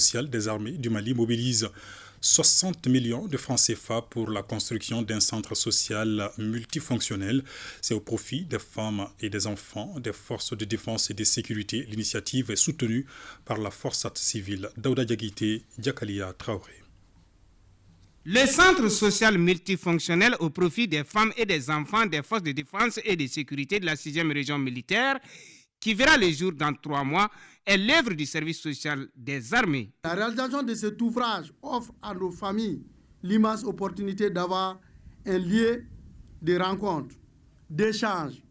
social des armées du Mali mobilise 60 millions de francs CFA pour la construction d'un centre social multifonctionnel. C'est au profit des femmes et des enfants des forces de défense et de sécurité. L'initiative est soutenue par la force civile. Daouda Diakité, Diakalia Traoré. Le centre social multifonctionnel au profit des femmes et des enfants des forces de défense et de sécurité de la 6e région militaire, qui verra le jour dans 3 mois, est l'œuvre du service social des armées. La réalisation de cet ouvrage offre à nos familles l'immense opportunité d'avoir un lieu de rencontre, d'échange,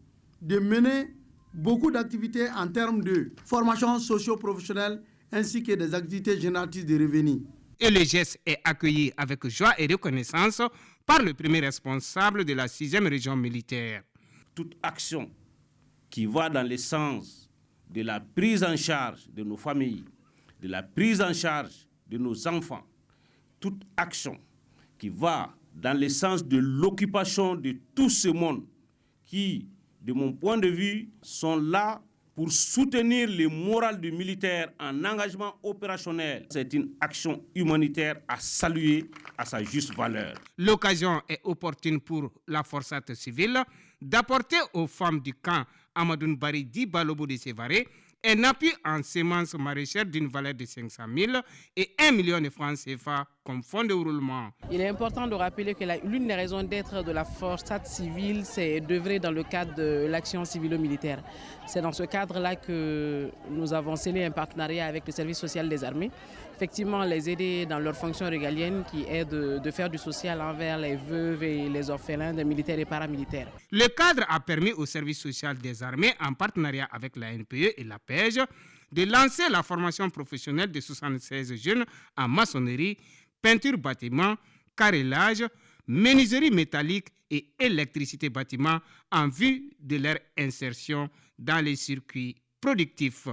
de mener beaucoup d'activités en termes de formation socio-professionnelle ainsi que des activités génératrices de revenus. Et le geste est accueilli avec joie et reconnaissance par le premier responsable de la 6e région militaire. Toute action qui va dans le sens de la prise en charge de nos familles, de la prise en charge de nos enfants, toute action qui va dans le sens de l'occupation de tout ce monde qui, de mon point de vue, sont là pour soutenir le moral du militaire en engagement opérationnel. C'est une action humanitaire à saluer à sa juste valeur. L'occasion est opportune pour la forçate civile d'apporter aux femmes du camp Amadoune Bari Di Balobo de Sévaré un appui en semences maraîchères d'une valeur de 500 000 et 1 million de francs CFA comme fonds de roulement. Il est important de rappeler que l'une des raisons d'être de la forçate civile, c'est d'œuvrer dans le cadre de l'action civilo-militaire. C'est dans ce cadre-là que nous avons scellé un partenariat avec le service social des armées. Effectivement, les aider dans leurs fonctions régaliennes qui est de faire du social envers les veuves et les orphelins des militaires et paramilitaires. Le cadre a permis au service social des armées, en partenariat avec la NPE et la PEJ, de lancer la formation professionnelle de 76 jeunes en maçonnerie, peinture bâtiment, carrelage, menuiserie métallique et électricité bâtiment en vue de leur insertion dans les circuits productifs.